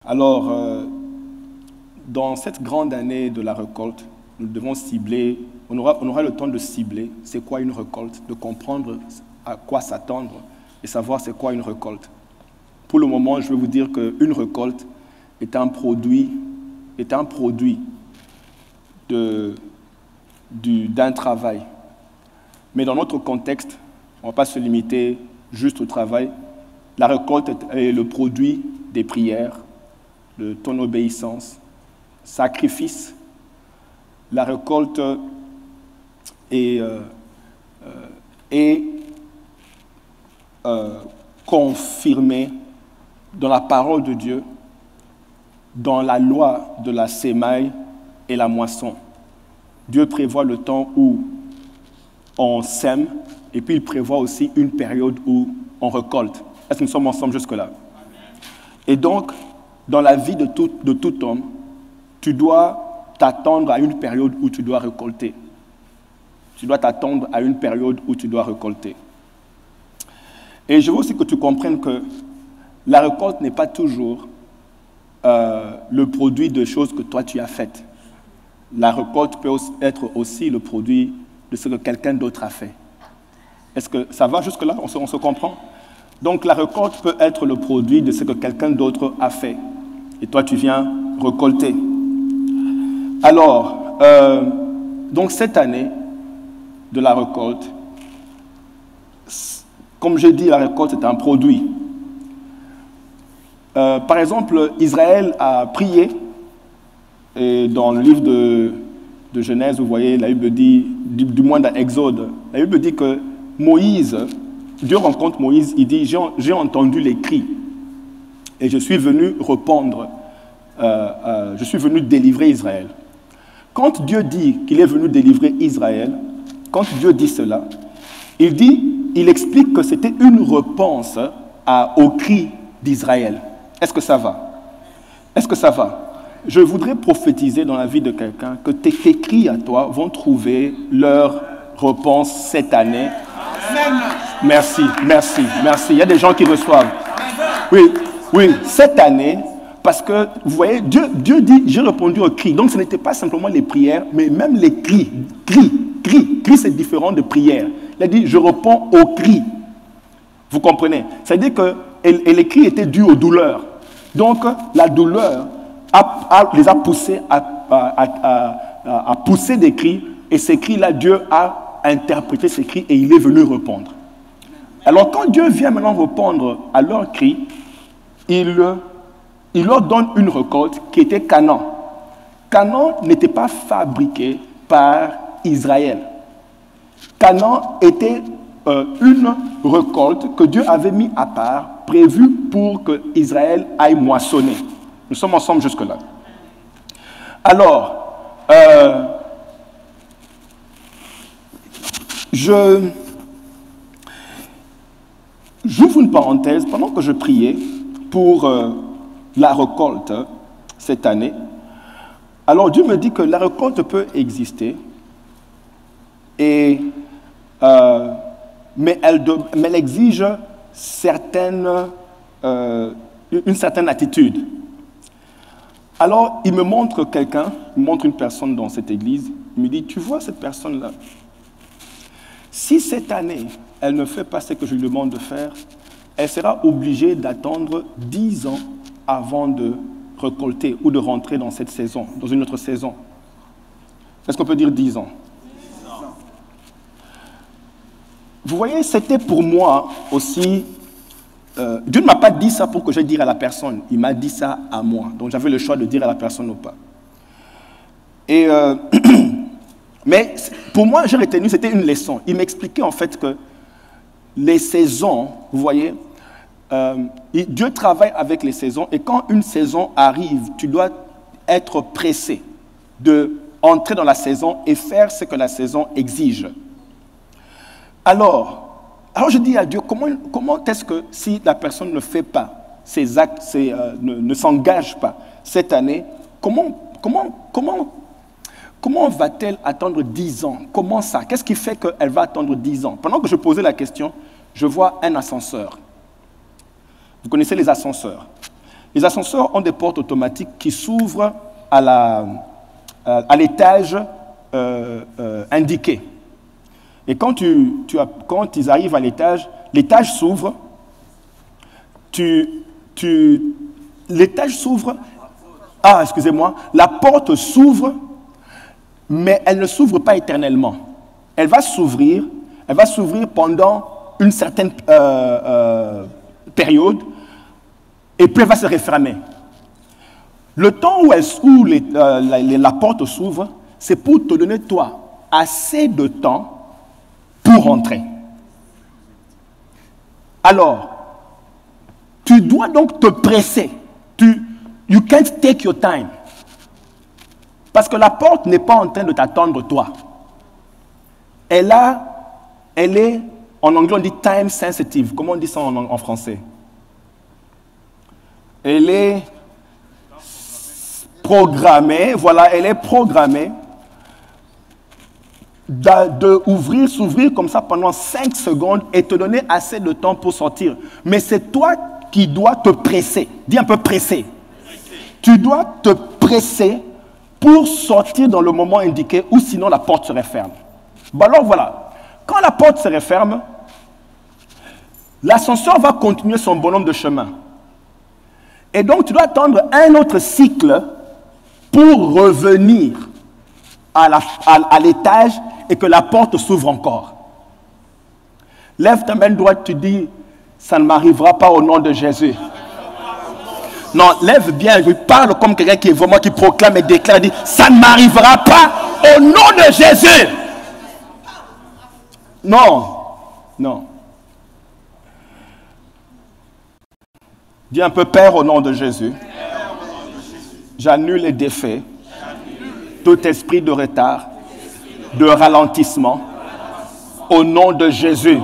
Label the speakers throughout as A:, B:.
A: Alors, dans cette grande année de la récolte, nous devons cibler, on aura le temps de cibler c'est quoi une récolte, de comprendre à quoi s'attendre et savoir c'est quoi une récolte. Pour le moment, je vais vous dire qu'une récolte est un produit d'un travail. Mais dans notre contexte, on ne va pas se limiter juste au travail. La récolte est le produit des prières, de ton obéissance, sacrifice. La récolte est confirmée dans la parole de Dieu, dans la loi de la semaille et la moisson. Dieu prévoit le temps où on sème et puis il prévoit aussi une période où on récolte. Est-ce que nous sommes ensemble jusque-là? Et donc, dans la vie de tout homme, tu dois t'attendre à une période où tu dois récolter. Tu dois t'attendre à une période où tu dois récolter. Et je veux aussi que tu comprennes que la récolte n'est pas toujours le produit de choses que toi tu as faites. La récolte peut être aussi le produit de ce que quelqu'un d'autre a fait. Est-ce que ça va jusque-là? On se comprend? Donc la récolte peut être le produit de ce que quelqu'un d'autre a fait. Et toi tu viens récolter. Alors, donc cette année de la récolte, comme j'ai dit, la récolte est un produit. Par exemple, Israël a prié, et dans le livre de Genèse, vous voyez, la Bible dit, du moins dans Exode, la Bible dit que Moïse, Dieu rencontre Moïse, il dit, j'ai entendu les cris, et je suis venu répondre, je suis venu délivrer Israël. Quand Dieu dit qu'il est venu délivrer Israël, quand Dieu dit cela, il explique que c'était une réponse aux cris d'Israël. Est-ce que ça va? Est-ce que ça va? Je voudrais prophétiser dans la vie de quelqu'un que tes cris à toi vont trouver leur réponse cette année. Merci, merci, merci. Il y a des gens qui reçoivent. Oui, cette année, parce que, vous voyez, Dieu dit, j'ai répondu aux cris. Donc, ce n'était pas simplement les prières, mais même les cris. Cris, c'est différent de prière. Il a dit, je réponds aux cris. Vous comprenez? C'est-à-dire que les cris étaient dus aux douleurs. Donc, la douleur les a poussés à pousser des cris. Et ces cris-là, Dieu a interprété ces cris et il est venu répondre. Alors, quand Dieu vient maintenant répondre à leurs cris, il leur donne une récolte qui était Canaan. Canaan n'était pas fabriqué par Israël. Canaan était une récolte que Dieu avait mis à part, prévue pour que Israël aille moissonner. Nous sommes ensemble jusque-là. Alors, j'ouvre une parenthèse. Pendant que je priais pour la récolte cette année, alors Dieu me dit que la récolte peut exister, mais elle exige une certaine attitude. Alors, il me montre une personne dans cette église, il me dit, tu vois cette personne-là, si cette année, elle ne fait pas ce que je lui demande de faire, elle sera obligée d'attendre 10 ans avant de récolter ou de rentrer dans cette saison, dans une autre saison. Est-ce qu'on peut dire 10 ans? Vous voyez, c'était pour moi aussi... Dieu ne m'a pas dit ça pour que je dise à la personne. Il m'a dit ça à moi. Donc j'avais le choix de dire à la personne ou pas. Mais pour moi, j'ai retenu, c'était une leçon. Il m'expliquait en fait que les saisons, vous voyez, Dieu travaille avec les saisons et quand une saison arrive, tu dois être pressé d'entrer dans la saison et faire ce que la saison exige. Alors je dis à Dieu, comment est-ce que si la personne ne fait pas ses actes, ne s'engage pas cette année, comment va-t-elle attendre 10 ans? Comment ça? Qu'est-ce qui fait qu'elle va attendre 10 ans? Pendant que je posais la question, je vois un ascenseur. Vous connaissez les ascenseurs. Les ascenseurs ont des portes automatiques qui s'ouvrent à l'étage indiqué. Et quand ils arrivent à l'étage s'ouvre, l'étage s'ouvre, excusez-moi, la porte s'ouvre, mais elle ne s'ouvre pas éternellement. Elle va s'ouvrir pendant une certaine période, et puis elle va se refermer. Le temps où la porte s'ouvre, c'est pour te donner, toi, assez de temps pour rentrer. Alors, tu dois donc te presser. You can't take your time. Parce que la porte n'est pas en train de t'attendre, toi. Elle est, en anglais on dit time sensitive. Comment on dit ça en français? Elle est programmée, voilà, elle est programmée s'ouvrir comme ça pendant 5 secondes et te donner assez de temps pour sortir. Mais c'est toi qui dois te presser. Dis un peu presser. Tu dois te presser pour sortir dans le moment indiqué ou sinon la porte se referme. Bon alors voilà, quand la porte se referme, l'ascenseur va continuer son bonhomme de chemin. Et donc tu dois attendre un autre cycle pour revenir à l'étage et que la porte s'ouvre encore. Lève ta main droite, tu dis, ça ne m'arrivera pas au nom de Jésus. Non, lève bien, je parle comme quelqu'un qui proclame et déclare, dit, ça ne m'arrivera pas au nom de Jésus. Non. Dis un peu, Père, au nom de Jésus, j'annule les défaits, tout esprit de retard, de ralentissement, au nom de Jésus.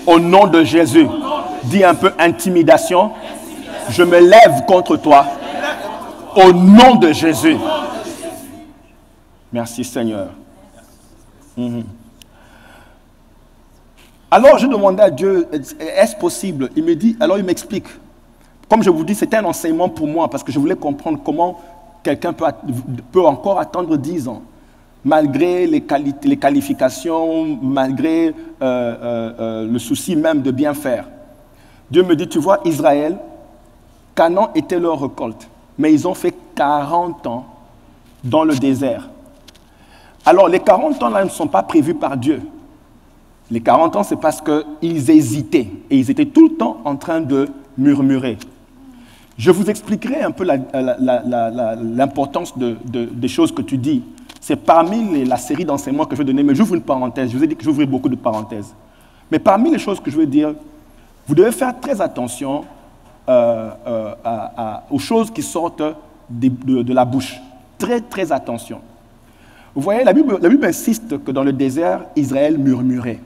A: Au nom de Jésus. Dis un peu intimidation. Je me lève contre toi. Au nom de Jésus. Merci Seigneur. Alors je demandais à Dieu, est-ce possible? Il me dit, alors il m'explique. Comme je vous dis, c'était un enseignement pour moi parce que je voulais comprendre comment quelqu'un peut encore attendre 10 ans. Malgré les qualifications, malgré le souci même de bien faire. Dieu me dit, tu vois, Israël, Canaan était leur récolte, mais ils ont fait 40 ans dans le désert. Alors, les 40 ans là ne sont pas prévus par Dieu. Les 40 ans, c'est parce qu'ils hésitaient, et ils étaient tout le temps en train de murmurer. Je vous expliquerai un peu l'importance des choses que tu dis. C'est parmi la série d'enseignements que je vais donner, mais j'ouvre une parenthèse. Je vous ai dit que j'ouvrais beaucoup de parenthèses. Mais parmi les choses que je veux dire, vous devez faire très attention aux choses qui sortent de la bouche. Très, très attention. Vous voyez, la Bible insiste que dans le désert, Israël murmurait.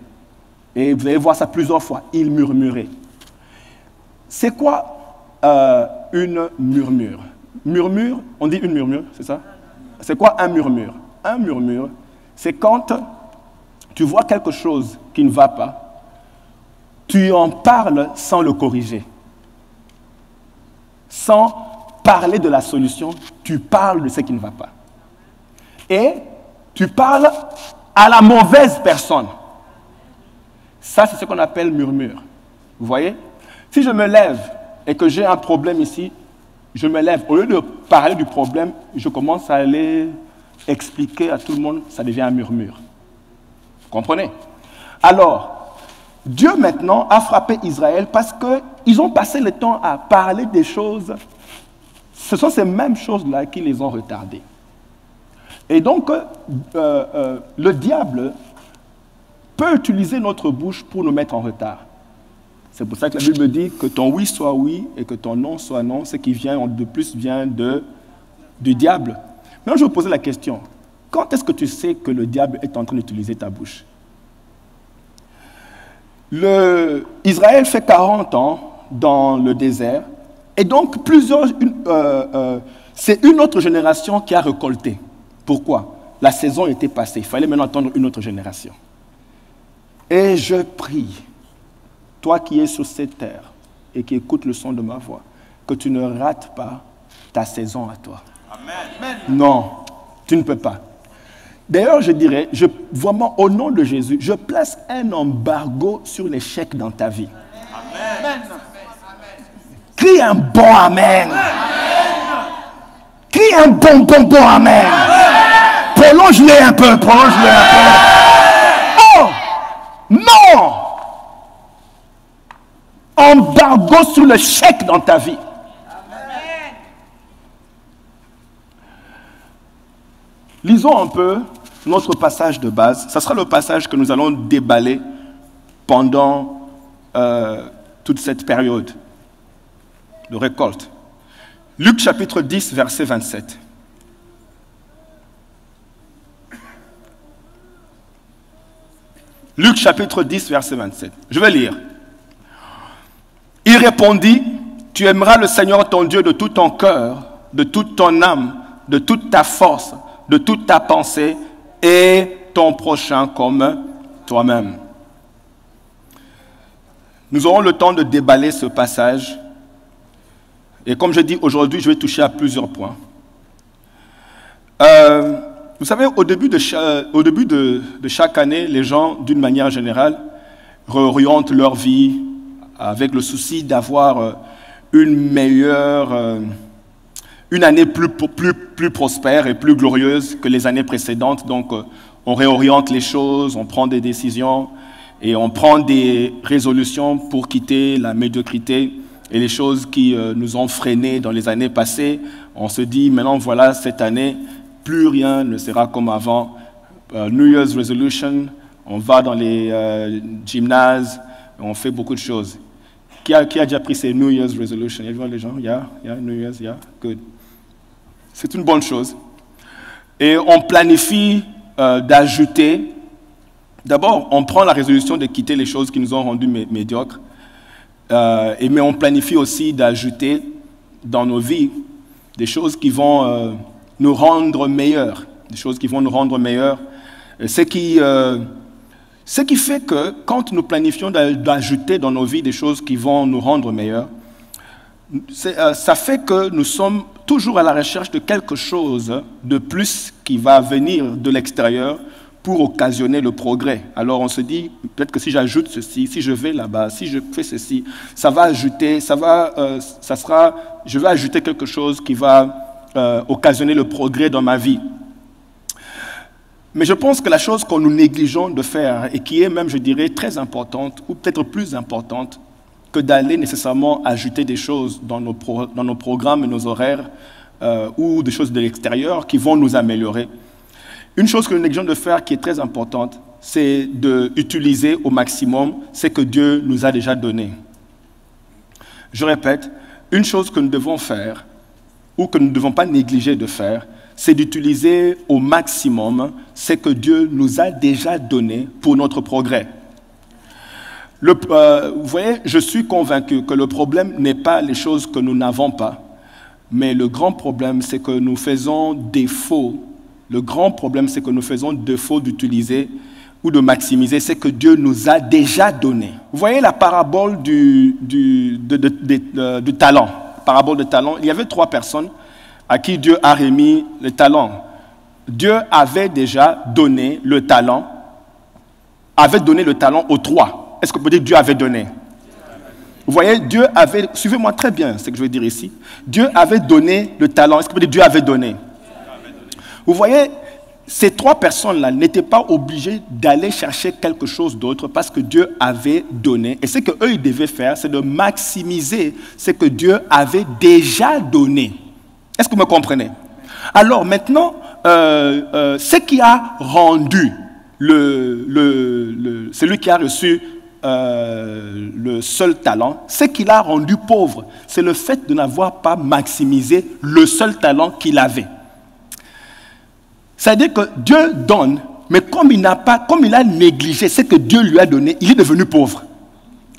A: Et vous allez voir ça plusieurs fois. Il murmurait. C'est quoi une murmure? Murmure, on dit une murmure, c'est ça? C'est quoi un murmure? Un murmure, c'est quand tu vois quelque chose qui ne va pas, tu en parles sans le corriger. Sans parler de la solution, tu parles de ce qui ne va pas. Et tu parles à la mauvaise personne. Ça, c'est ce qu'on appelle murmure. Vous voyez? Si je me lève et que j'ai un problème ici, je me lève. Au lieu de parler du problème, je commence à aller expliquer à tout le monde, ça devient un murmure. Vous comprenez? Alors, Dieu maintenant a frappé Israël parce qu'ils ont passé le temps à parler des choses. Ce sont ces mêmes choses-là qui les ont retardés. Et donc, le diable peut utiliser notre bouche pour nous mettre en retard. C'est pour ça que la Bible dit que ton oui soit oui et que ton non soit non. Ce qui vient de plus vient du diable. Maintenant, je vais vous poser la question. Quand est-ce que tu sais que le diable est en train d'utiliser ta bouche? Israël fait 40 ans dans le désert. Et donc, c'est une autre génération qui a récolté. Pourquoi? La saison était passée. Il fallait maintenant attendre une autre génération. Et je prie, toi qui es sur cette terre et qui écoutes le son de ma voix, que tu ne rates pas ta saison à toi. Amen. Non, tu ne peux pas. D'ailleurs, je dirais, vraiment, au nom de Jésus, je place un embargo sur l'échec dans ta vie. Amen. Crie un bon Amen. Crie un bon Amen. Prolonge-les un peu, Oh! Non! Embargo sur l'échec dans ta vie. Amen. Lisons un peu notre passage de base. Ce sera le passage que nous allons déballer pendant toute cette période de récolte. Luc chapitre 10, verset 27. Luc chapitre 10, verset 27. Je vais lire. Il répondit, « Tu aimeras le Seigneur ton Dieu de tout ton cœur, de toute ton âme, de toute ta force, de toute ta pensée, et ton prochain comme toi-même. » Nous aurons le temps de déballer ce passage. Et comme je dis, aujourd'hui, je vais toucher à plusieurs points. Vous savez, au début de chaque année, les gens, d'une manière générale, réorientent leur vie avec le souci d'avoir une année plus prospère et plus glorieuse que les années précédentes. Donc, on réoriente les choses, on prend des décisions et on prend des résolutions pour quitter la médiocrité et les choses qui nous ont freinés dans les années passées. On se dit, maintenant, voilà, cette année, plus rien ne sera comme avant. New Year's Resolution, on va dans les gymnases, on fait beaucoup de choses. Qui a déjà pris ces New Year's Resolution? Il y a les gens? Yeah, New Year's, yeah, good. C'est une bonne chose. Et on planifie d'ajouter. D'abord, on prend la résolution de quitter les choses qui nous ont rendus médiocres. Mais on planifie aussi d'ajouter dans nos vies des choses qui vont nous rendre meilleurs. Des choses qui vont nous rendre meilleurs. Ce qui fait que quand nous planifions d'ajouter dans nos vies des choses qui vont nous rendre meilleurs, ça fait que nous sommes toujours à la recherche de quelque chose de plus qui va venir de l'extérieur pour occasionner le progrès. Alors on se dit, peut-être que si j'ajoute ceci, si je vais là-bas, si je fais ceci, ça va ajouter, je vais ajouter quelque chose qui va occasionner le progrès dans ma vie. Mais je pense que la chose que nous négligeons de faire, et qui est même, je dirais, très importante, ou peut-être plus importante, que d'aller nécessairement ajouter des choses dans nos programmes et nos horaires, ou des choses de l'extérieur qui vont nous améliorer. Une chose que nous négligeons de faire qui est très importante, c'est d'utiliser au maximum ce que Dieu nous a déjà donné. Je répète, une chose que nous devons faire, ou que nous ne devons pas négliger de faire, c'est d'utiliser au maximum ce que Dieu nous a déjà donné pour notre progrès. Vous voyez, je suis convaincu que le problème n'est pas les choses que nous n'avons pas, mais le grand problème, c'est que nous faisons défaut. Le grand problème, c'est que nous faisons défaut d'utiliser ou de maximiser ce que Dieu nous a déjà donné. Vous voyez la parabole du talent. Parabole de talent. Il y avait 3 personnes à qui Dieu a remis le talent. Dieu avait déjà donné le talent, aux 3. Est-ce que vous pouvez dire Dieu avait donné? Vous voyez, Dieu avait, suivez-moi très bien ce que je vais dire ici. Dieu avait donné le talent. Est-ce que vous pouvez dire Dieu avait donné? Vous voyez, ces 3 personnes-là n'étaient pas obligées d'aller chercher quelque chose d'autre parce que Dieu avait donné. Et ce qu'eux, ils devaient faire, c'est de maximiser ce que Dieu avait déjà donné. Est-ce que vous me comprenez? Alors maintenant, ce qui a rendu celui qui a reçu le seul talent, ce qui l'a rendu pauvre, c'est le fait de n'avoir pas maximisé le seul talent qu'il avait. C'est-à-dire que Dieu donne, mais comme il a négligé ce que Dieu lui a donné, il est devenu pauvre.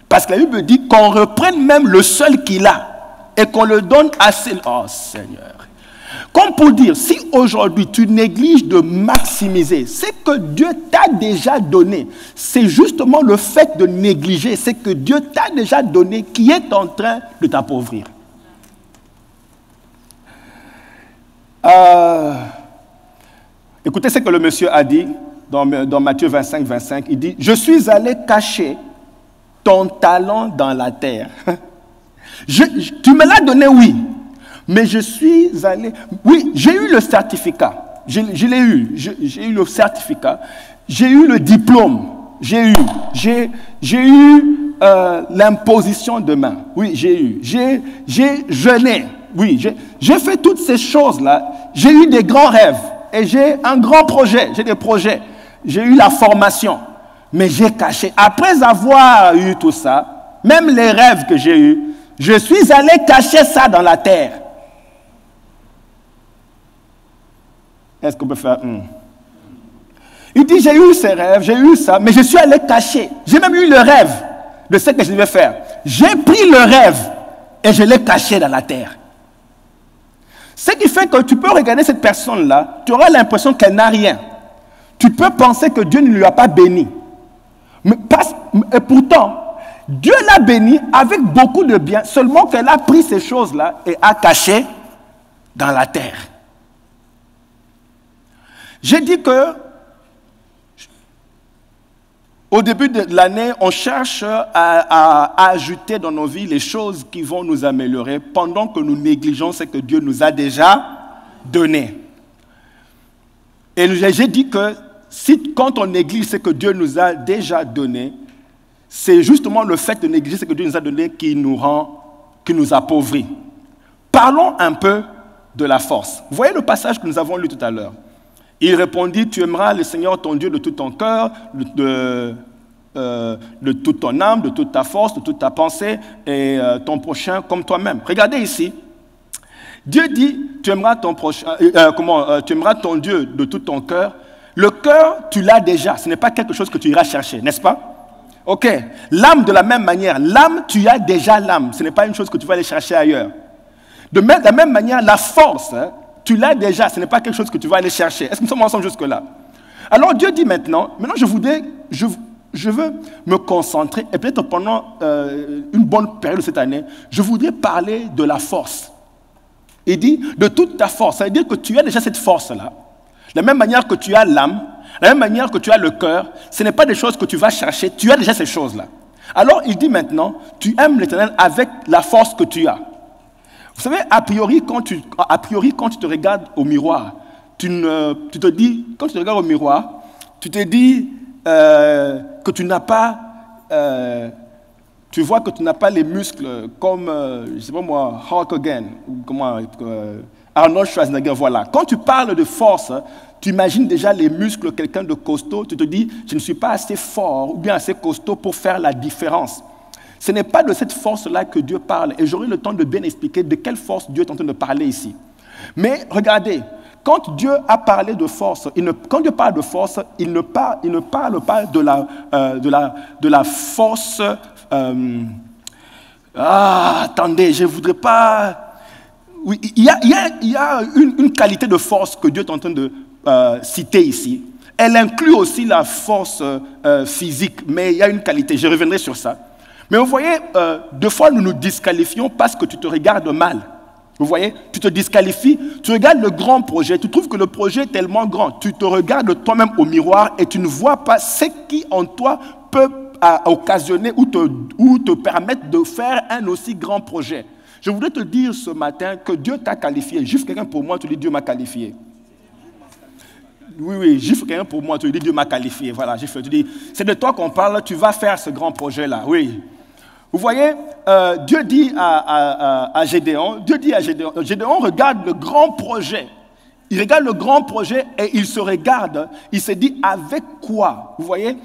A: Parce que la Bible dit qu'on reprenne même le seul qu'il a et qu'on le donne assez. Oh Seigneur. Comme pour dire, si aujourd'hui tu négliges de maximiser ce que Dieu t'a déjà donné, c'est justement le fait de négliger ce que Dieu t'a déjà donné qui est en train de t'appauvrir. Écoutez ce que le monsieur a dit dans Matthieu 25, 25. Il dit, « Je suis allé cacher ton talent dans la terre. » Tu me l'as donné, oui. Mais je suis allé... Oui, j'ai eu le certificat. Je l'ai eu. J'ai eu le certificat. J'ai eu le diplôme. J'ai eu l'imposition de main. Oui, j'ai eu. J'ai jeûné. Oui, j'ai fait toutes ces choses-là. J'ai eu des grands rêves. Et j'ai un grand projet. J'ai des projets. J'ai eu la formation. Mais j'ai caché. Après avoir eu tout ça, même les rêves que j'ai eus, je suis allé cacher ça dans la terre. Est-ce qu'on peut faire Il dit, j'ai eu ces rêves, j'ai eu ça, mais je suis allé cacher. J'ai même eu le rêve de ce que je devais faire. J'ai pris le rêve et je l'ai caché dans la terre. Ce qui fait que tu peux regarder cette personne-là, tu auras l'impression qu'elle n'a rien. Tu peux penser que Dieu ne lui a pas béni. Et pourtant, Dieu l'a béni avec beaucoup de bien, seulement qu'elle a pris ces choses-là et a caché dans la terre. J'ai dit que au début de l'année, on cherche à ajouter dans nos vies les choses qui vont nous améliorer pendant que nous négligeons ce que Dieu nous a déjà donné. Et j'ai dit que quand on néglige ce que Dieu nous a déjà donné, c'est justement le fait de négliger ce que Dieu nous a donné qui nous appauvrit. Parlons un peu de la force. Vous voyez le passage que nous avons lu tout à l'heure. Il répondit, tu aimeras le Seigneur ton Dieu de tout ton cœur, de toute ton âme, de toute ta force, de toute ta pensée, et ton prochain comme toi-même. Regardez ici. Dieu dit, tu aimeras ton ton Dieu de tout ton cœur. Le cœur, tu l'as déjà. Ce n'est pas quelque chose que tu iras chercher, n'est-ce pas? Ok. L'âme, de la même manière. L'âme, tu as déjà l'âme. Ce n'est pas une chose que tu vas aller chercher ailleurs. De la même manière, la force, tu l'as déjà. Ce n'est pas quelque chose que tu vas aller chercher. Est-ce que nous sommes ensemble jusque-là? Alors Dieu dit maintenant je veux me concentrer, et peut-être pendant une bonne période de cette année, je voudrais parler de la force. Il dit, de toute ta force. Ça veut dire que tu as déjà cette force-là. De la même manière que tu as l'âme, de la même manière que tu as le cœur, ce n'est pas des choses que tu vas chercher, tu as déjà ces choses-là. Alors il dit maintenant, tu aimes l'Éternel avec la force que tu as. Vous savez, a priori, quand tu te regardes au miroir, tu te dis, quand tu te regardes au miroir, tu te dis que tu n'as pas, tu vois que tu n'as pas les muscles comme, je ne sais pas moi, Hulk Hogan, ou comment, Arnold Schwarzenegger, voilà. Quand tu parles de force, tu imagines déjà les muscles de quelqu'un de costaud, tu te dis, je ne suis pas assez fort ou bien assez costaud pour faire la différence. Ce n'est pas de cette force-là que Dieu parle, et j'aurai le temps de bien expliquer de quelle force Dieu est en train de parler ici. Mais regardez, quand Dieu a parlé de force, quand Dieu parle de force, il ne parle pas de la force... attendez, je ne voudrais pas... Oui, il y a une qualité de force que Dieu est en train de citer ici. Elle inclut aussi la force physique, mais il y a une qualité, je reviendrai sur ça. Mais vous voyez, deux fois nous nous disqualifions parce que tu te regardes mal. Vous voyez, tu te disqualifies, tu regardes le grand projet, tu trouves que le projet est tellement grand, tu te regardes toi-même au miroir et tu ne vois pas ce qui en toi peut occasionner ou te permettre de faire un aussi grand projet. Je voudrais te dire ce matin que Dieu t'a qualifié. Juste quelqu'un pour moi, tu dis Dieu m'a qualifié. Oui, juste quelqu'un pour moi, tu dis Dieu m'a qualifié. Voilà, tu dis, c'est de toi qu'on parle, tu vas faire ce grand projet-là. Oui. Vous voyez, Dieu dit à Gédéon, Gédéon regarde le grand projet. Il regarde le grand projet et il se regarde, il se dit avec quoi, vous voyez,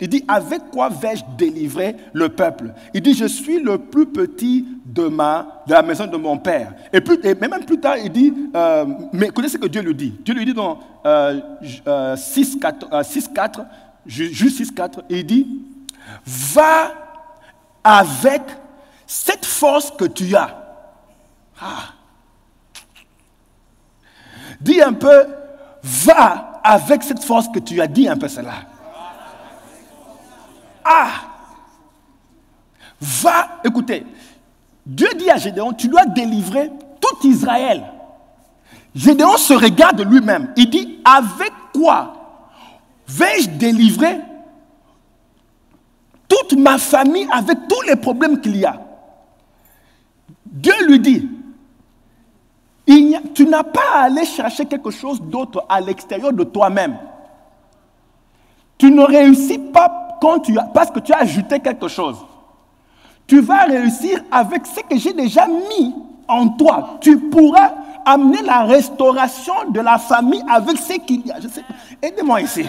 A: il dit avec quoi vais-je délivrer le peuple? Il dit je suis le plus petit de la maison de mon père. Et même plus tard, il dit, mais écoutez ce que Dieu lui dit. Dieu lui dit dans 6.4, juste 6.4, il dit, va avec cette force que tu as. Dis un peu, va avec cette force que tu as. Dit un peu cela. Va, écoutez, Dieu dit à Gédéon, tu dois délivrer tout Israël. Gédéon se regarde lui-même. Il dit, avec quoi vais-je délivrer toute ma famille avec tous les problèmes qu'il y a? Dieu lui dit, tu n'as pas à aller chercher quelque chose d'autre à l'extérieur de toi-même. Tu ne réussis pas parce que tu as ajouté quelque chose. Tu vas réussir avec ce que j'ai déjà mis en toi. Tu pourras amener la restauration de la famille avec ce qu'il y a. Aidez-moi ici.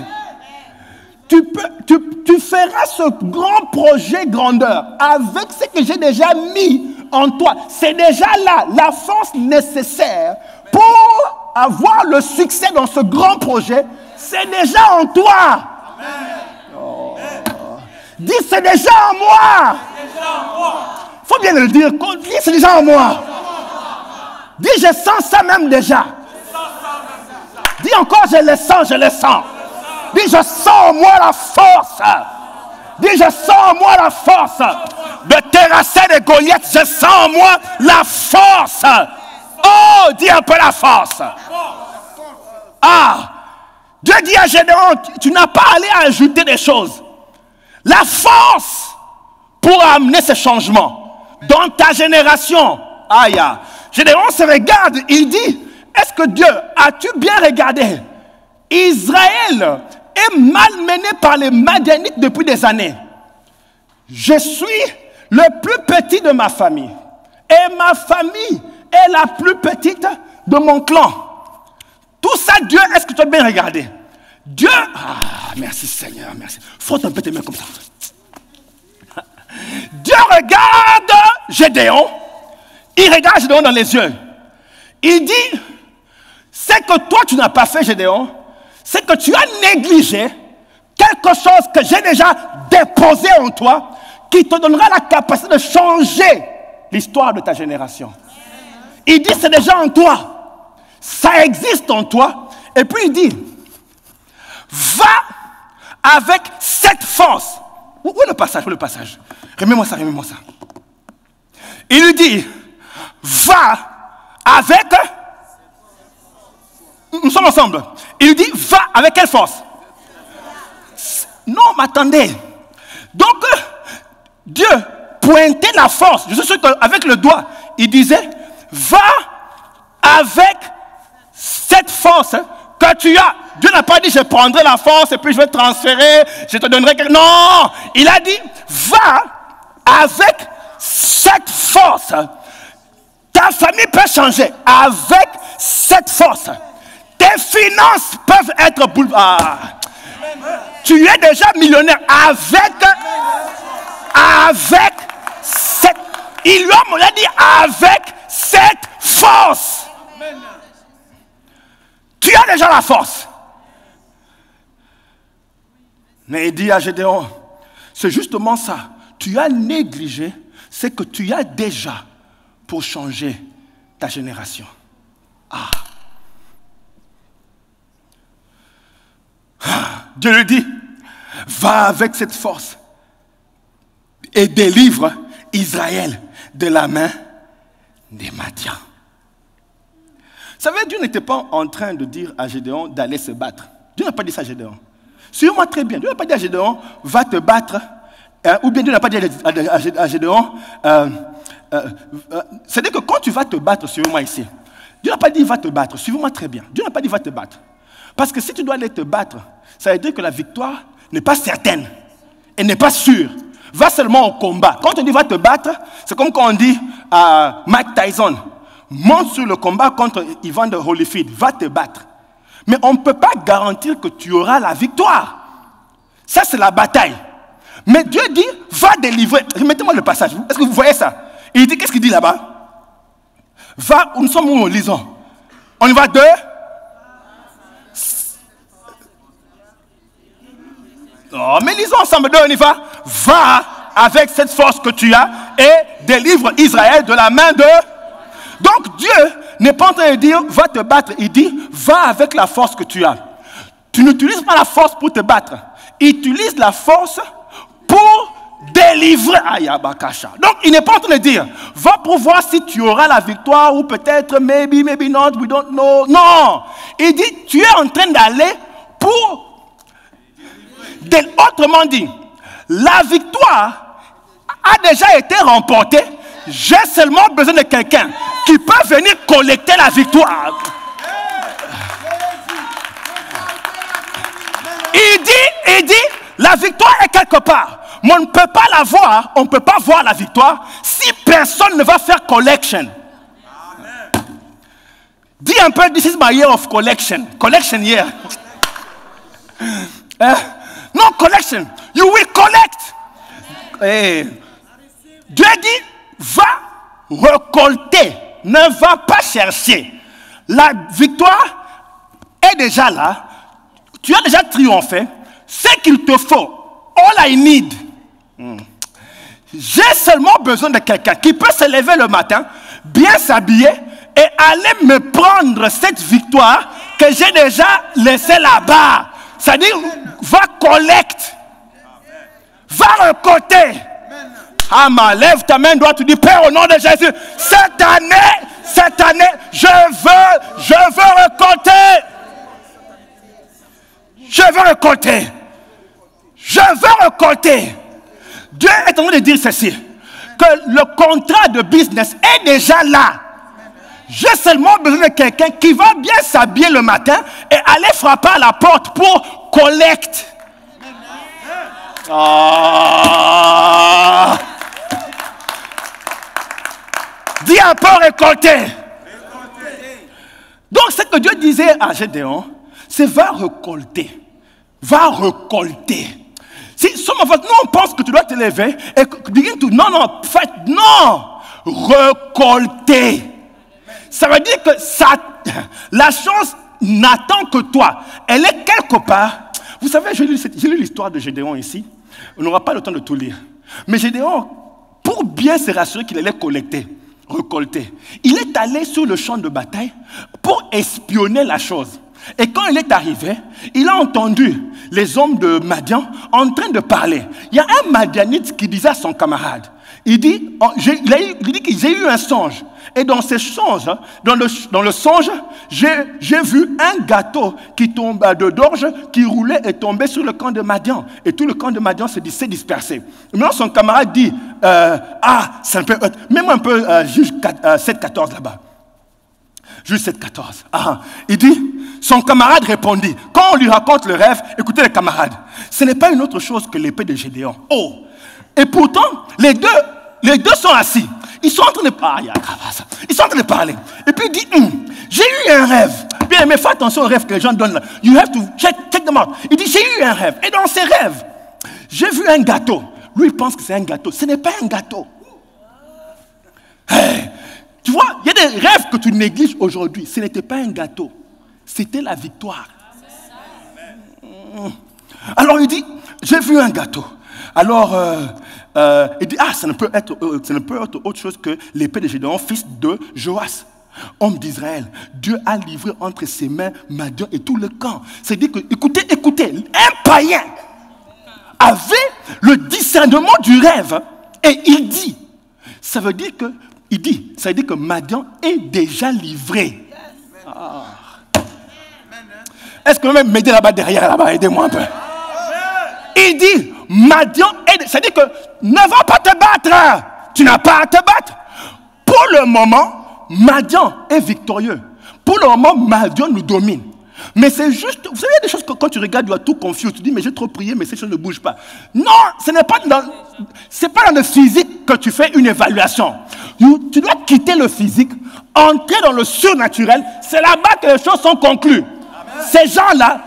A: Tu feras ce grand projet grandeur avec ce que j'ai déjà mis en toi. C'est déjà là la force nécessaire pour avoir le succès dans ce grand projet. C'est déjà en toi. Oh. Dis, c'est déjà en moi. Il faut bien le dire. Dis, c'est déjà en moi. Dis, je sens ça même déjà. Dis encore, je le sens, je le sens. Dis, je sens en moi la force. Dis, je sens en moi la force de terrasser les Goliaths. Je sens en moi la force. Oh, dis un peu la force. Ah, Dieu dit à Gédéon, tu n'as pas à aller ajouter des choses. La force pour amener ce changement dans ta génération. Aïe, Gédéon se regarde, il dit, est-ce que Dieu, as-tu bien regardé? Israël est malmené par les Madianites depuis des années. Je suis le plus petit de ma famille. Et ma famille est la plus petite de mon clan. Tout ça, Dieu, est-ce que tu as bien regardé? Dieu, merci Seigneur, merci. Frotte un peu tes mains comme ça. Dieu regarde Gédéon. Il regarde Gédéon dans les yeux. Il dit, c'est que toi tu n'as pas fait, Gédéon, c'est que tu as négligé quelque chose que j'ai déjà déposé en toi, qui te donnera la capacité de changer l'histoire de ta génération. Il dit, c'est déjà en toi. Ça existe en toi. Et puis il dit, va avec cette force. Où est le passage? Où est le passage? Remets-moi ça, remets-moi ça. Il lui dit, va avec... Nous sommes ensemble. Il lui dit, va avec quelle force? Non, mais attendez. Donc, Dieu pointait la force. Je suis sûr qu'avec le doigt, il disait, va avec cette force que tu as. Dieu n'a pas dit, je prendrai la force et puis je vais transférer, je te donnerai quelque... Non, il a dit, va avec cette force. Ta famille peut changer avec cette force. Tes finances peuvent être bouleversées. Tu es déjà millionnaire avec cette... Il lui a dit avec cette force. Tu as déjà la force. Mais il dit à Gédéon, c'est justement ça. Tu as négligé ce que tu as déjà pour changer ta génération. Dieu lui dit, va avec cette force et délivre Israël de la main des Madians. Vous savez, Dieu n'était pas en train de dire à Gédéon d'aller se battre. Dieu n'a pas dit ça à Gédéon. Suivez-moi très bien. Dieu n'a pas dit à Gédéon, va te battre. Ou bien Dieu n'a pas dit à Gédéon, c'est-à-dire que quand tu vas te battre, suivez-moi ici. Dieu n'a pas dit va te battre. Suivez-moi très bien. Dieu n'a pas dit va te battre. Parce que si tu dois aller te battre, ça veut dire que la victoire n'est pas certaine. Elle n'est pas sûre. Va seulement au combat. Quand on dit va te battre, c'est comme quand on dit à Mike Tyson, monte sur le combat contre Ivan de Holyfield, va te battre. Mais on ne peut pas garantir que tu auras la victoire. Ça, c'est la bataille. Mais Dieu dit, va délivrer. Remettez-moi le passage. Est-ce que vous voyez ça? Il dit, qu'est-ce qu'il dit là-bas? Va, nous sommes où, lisons. On y va deux. Oh, mais lisons ensemble, deux, on y va. Va avec cette force que tu as et délivre Israël de la main de... Donc Dieu n'est pas en train de dire, va te battre. Il dit, va avec la force que tu as. Tu n'utilises pas la force pour te battre. Utilise la force pour Délivré. Ayabakasha. Donc, il n'est pas en train de dire, va pour voir si tu auras la victoire ou peut-être, maybe, maybe not, we don't know. Non. Il dit, tu es en train d'aller pour... Autrement dit, la victoire a déjà été remportée. J'ai seulement besoin de quelqu'un qui peut venir collecter la victoire. Il dit, la victoire est quelque part. Mais on ne peut pas la voir, on ne peut pas voir la victoire si personne ne va faire collection. Amen. Dis un peu, this is my year of collection. Collection year. Non, collection. You will collect. Dieu dit, va récolter. Ne va pas chercher. La victoire est déjà là. Tu as déjà triomphé. Ce qu'il te faut, all I need. J'ai seulement besoin de quelqu'un qui peut se lever le matin, bien s'habiller et aller me prendre cette victoire que j'ai déjà laissée là-bas. C'est-à-dire, va collecte. Va récolter. Lève ta main droite, tu dis, Père, au nom de Jésus, cette année, je veux récolter. Je veux récolter. Je veux récolter. Dieu est en train de dire ceci, que le contrat de business est déjà là. J'ai seulement besoin de quelqu'un qui va bien s'habiller le matin et aller frapper à la porte pour collecte. Dis un peu récolter. Donc ce que Dieu disait à Gédéon, c'est va récolter. Va récolter. Si some of us, nous on pense que tu dois te lever et begin to, non, récolter. Ça veut dire que la chose n'attend que toi. Elle est quelque part. Vous savez, j'ai lu l'histoire de Gédéon ici. On n'aura pas le temps de tout lire. Mais Gédéon, pour bien se rassurer qu'il allait récolter, il est allé sur le champ de bataille pour espionner la chose. Et quand il est arrivé, il a entendu les hommes de Madian en train de parler. Il y a un Madianite qui disait à son camarade, il dit qu'il a eu un songe. Et dans ce songe, dans le songe, j'ai vu un gâteau qui tombe d'orge, qui roulait et tombait sur le camp de Madian. Et tout le camp de Madian s'est dispersé. Maintenant, son camarade dit, c'est un peu... Mets-moi un peu juge 7-14 là-bas. Juge 7-14. Il dit, son camarade répondit, quand on lui raconte le rêve, écoutez les camarades, ce n'est pas une autre chose que l'épée de Gédéon. Et pourtant, les deux sont assis. Ils sont en train de parler. Et puis il dit, j'ai eu un rêve. Bien, mais fais attention aux rêves que les gens donnent là. You have to check them out. Il dit, j'ai eu un rêve. Et dans ces rêves, j'ai vu un gâteau. Lui, il pense que c'est un gâteau. Ce n'est pas un gâteau. Tu vois, il y a des rêves que tu négliges aujourd'hui. Ce n'était pas un gâteau. C'était la victoire. Alors il dit, j'ai vu un gâteau. Alors, il dit, ça ne peut être autre chose que l'épée de Gédéon, fils de Joas, homme d'Israël. Dieu a livré entre ses mains Madian et tout le camp. C'est-à-dire que, écoutez, un païen avait le discernement du rêve et il dit, ça veut dire que Madian est déjà livré. Est-ce que vous pouvez m'aider là-bas derrière, là-bas, aidez-moi un peu. Il dit, Madian, c'est-à-dire que ne va pas te battre. Tu n'as pas à te battre. Pour le moment, Madian est victorieux. Pour le moment, Madian nous domine. Mais c'est juste, vous savez, il y a des choses que quand tu regardes, tu es tout confus. Tu dis, mais j'ai trop prié, mais ces choses ne bougent pas. Non, ce n'est pas dans le physique que tu fais une évaluation. Tu dois quitter le physique, entrer dans le surnaturel. C'est là-bas que les choses sont conclues. Amen. Ces gens-là,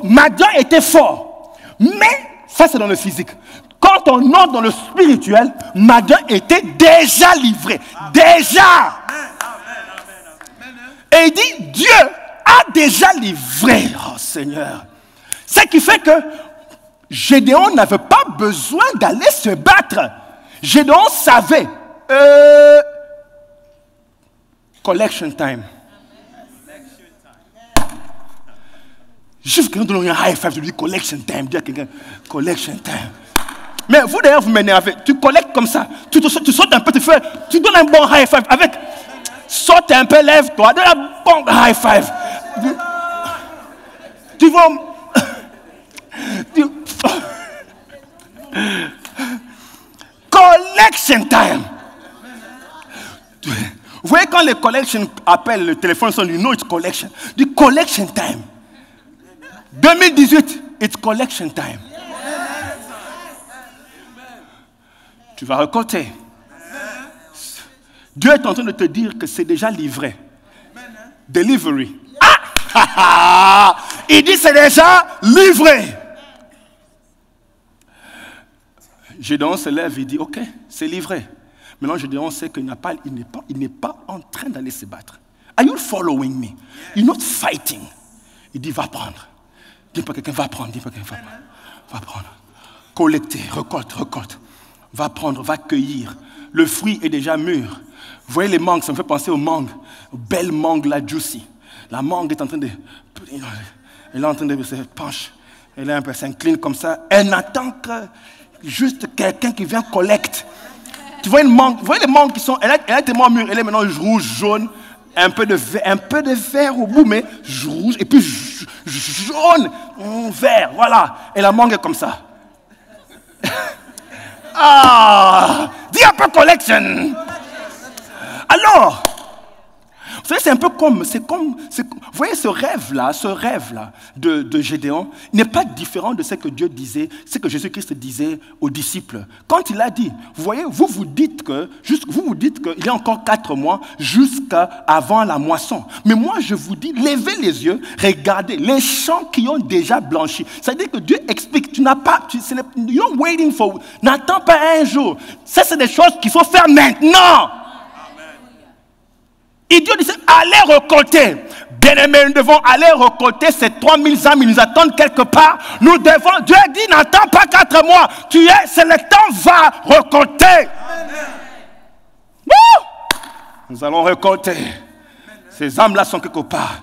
A: Madian était fort. Mais ça, c'est dans le physique. Quand on entre dans le spirituel, Madian était déjà livré. Déjà. Et il dit, Dieu a déjà livré. Oh Seigneur. Ce qui fait que Gédéon n'avait pas besoin d'aller se battre. Gédéon savait. Collection time. Juste quelqu'un donne un high five, je lui dis collection time. Dis à quelqu'un, collection time. Mais vous d'ailleurs, vous m'énervez. Tu collectes comme ça. Tu sautes un peu, tu donnes un bon high five. Saute un peu, lève-toi, donne un bon high five. Tu vas... Collection time. Vous voyez quand les collections appellent, le téléphone sonne, you know it's collection. Du collection time. 2018, it's collection time. Tu vas récolter. Dieu est en train de te dire que c'est déjà livré. Delivery. Ah! Il dit c'est déjà livré. Gédéon se lève et dit ok, c'est livré. Maintenant Gédéon sait qu'il n'est pas en train d'aller se battre. Are you following me? You're not fighting. Il dit va prendre. Dis pas quelqu'un va prendre, va prendre. Collecter, récolte. Va prendre, va cueillir. Le fruit est déjà mûr. Vous voyez les mangues, ça me fait penser aux mangues. Belle mangue, la juicy. La mangue est en train de... Elle est en train de se pencher. Elle est un peu s'incline comme ça. Elle n'attend que juste quelqu'un qui vient collecter. Tu vois une mangue, vous voyez les mangues qui sont... Elle est tellement mûre, elle est maintenant rouge, jaune, un peu de vert au bout, mais rouge, et puis jaune, vert, voilà. Et la mangue est comme ça. Ah, dis un peu collection. Alors, vous savez, c'est un peu comme, vous voyez ce rêve-là de Gédéon n'est pas différent de ce que Dieu disait, ce que Jésus-Christ disait aux disciples. Quand il a dit, vous voyez, vous dites qu'il y a encore 4 mois jusqu'avant la moisson. Mais moi, je vous dis, levez les yeux, regardez, les champs qui ont déjà blanchi. C'est-à-dire que Dieu explique, tu n'as pas, you're not waiting for, n'attends pas un jour. Ça, c'est des choses qu'il faut faire maintenant. Et Dieu dit, allez récolter. Bien-aimés, nous devons aller récolter ces 3000 âmes, ils nous attendent quelque part. Nous devons, Dieu dit, n'attends pas 4 mois. C'est le temps, va récolter. Nous allons récolter. Ces âmes-là sont quelque part.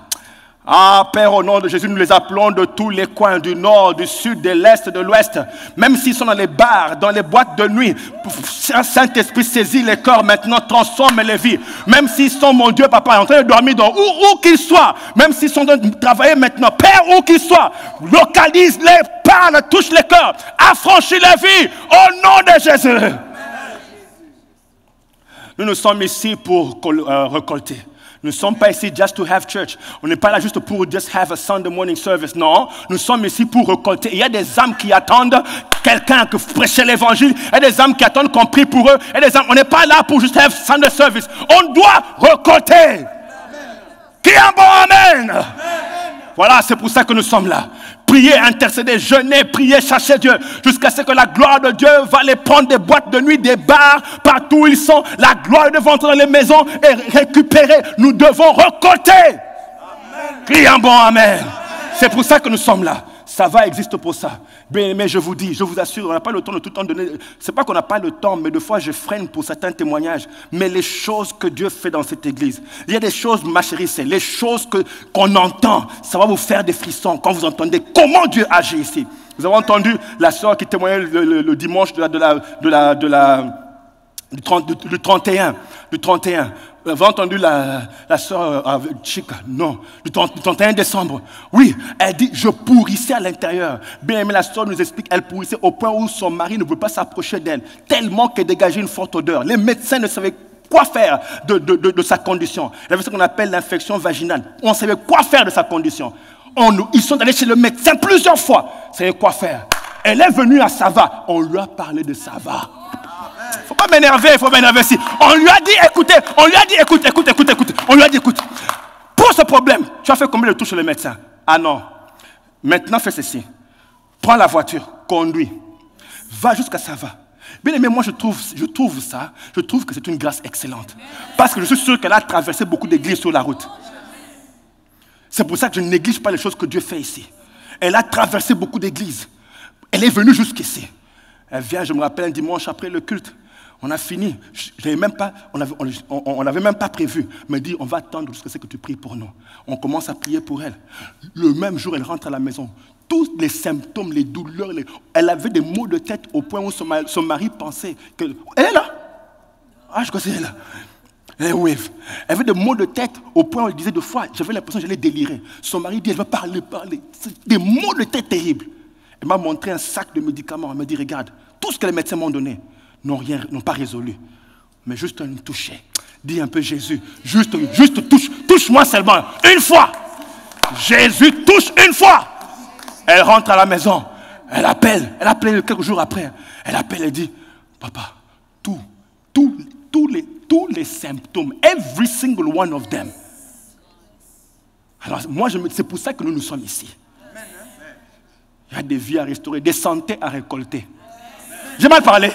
A: Ah, Père, au nom de Jésus, nous les appelons de tous les coins, du nord, du sud, de l'est, de l'ouest. Même s'ils sont dans les bars, dans les boîtes de nuit. Saint-Esprit, saisit les cœurs maintenant, transforme les vies. Même s'ils sont, mon Dieu, Papa, en train de dormir où qu'ils soient. Même s'ils sont en train de travailler maintenant. Père, où qu'ils soient. Localise-les, parle, touche les cœurs. Affranchis les vies. Au nom de Jésus. Nous sommes ici pour récolter. Nous ne sommes pas ici just to have church. On n'est pas là juste pour just have a Sunday morning service. Non, nous sommes ici pour récolter. Il y a des âmes qui attendent quelqu'un qui prêche l'évangile. Il y a des âmes qui attendent qu'on prie pour eux. Il y a des âmes, on n'est pas là pour juste have Sunday service. On doit récolter. Amen. Qui est un bon amen? Amen. Voilà, c'est pour ça que nous sommes là. Prier, intercéder, jeûner, prier, chercher Dieu, jusqu'à ce que la gloire de Dieu va les prendre des boîtes de nuit, des bars, partout où ils sont. La gloire devant entrer dans les maisons et récupérer. Nous devons récolter. Crie un bon amen. C'est pour ça que nous sommes là. Ça va existe pour ça. Mais je vous dis, je vous assure, on n'a pas le temps de tout le temps donner. C'est pas qu'on n'a pas le temps, mais des fois je freine pour certains témoignages. Mais les choses que Dieu fait dans cette église, il y a des choses, ma chérie, c'est les choses qu'on entend. Ça va vous faire des frissons quand vous entendez comment Dieu agit ici. Vous avez entendu la sœur qui témoignait le dimanche du 31. Vous avez entendu la sœur Chica? Non. Du 31 décembre. Oui, elle dit, je pourrissais à l'intérieur. Bien aimé, la sœur nous explique, elle pourrissait au point où son mari ne veut pas s'approcher d'elle. Tellement qu'elle dégageait une forte odeur. Les médecins ne savaient quoi faire de sa condition. Il y avait ce qu'on appelle l'infection vaginale. On ne savait quoi faire de sa condition. Ils sont allés chez le médecin plusieurs fois. Ils savaient quoi faire. Elle est venue à Sava. On lui a parlé de Sava. Il ne faut pas m'énerver ici. On lui a dit, écoutez, on lui a dit, écoute. On lui a dit, écoute, pour ce problème, tu as fait combien de tours chez le médecin? Ah non. Maintenant, fais ceci. Prends la voiture, conduis. Va jusqu'à Sava. Bien aimé, moi je trouve que c'est une grâce excellente. Parce que je suis sûr qu'elle a traversé beaucoup d'églises sur la route. C'est pour ça que je ne néglige pas les choses que Dieu fait ici. Elle a traversé beaucoup d'églises. Elle est venue jusqu'ici. Elle vient, je me rappelle, un dimanche après le culte. On a fini. On n'avait même pas prévu. Elle me dit, on va attendre jusqu'à ce que tu pries pour nous. On commence à prier pour elle. Le même jour, elle rentre à la maison. tous les symptômes, les douleurs. Elle avait des maux de tête au point où son mari pensait que... Elle est là. Ah, je crois que c'est là. Elle avait des maux de tête au point où elle disait 2 fois, j'avais l'impression que j'allais délirer. Son mari dit, elle va parler. C'est des maux de tête terribles. Elle m'a montré un sac de médicaments. Elle m'a dit, regarde, tout ce que les médecins m'ont donné n'ont pas résolu. Mais juste un toucher. Dis un peu Jésus, juste touche-moi seulement, une fois. Jésus touche une fois. Elle rentre à la maison, elle appelle quelques jours après. Elle appelle et dit, papa, tous les symptômes, every single one of them. Alors moi, c'est pour ça que nous sommes ici. Il y a des vies à restaurer, des santé à récolter. J'ai mal parlé.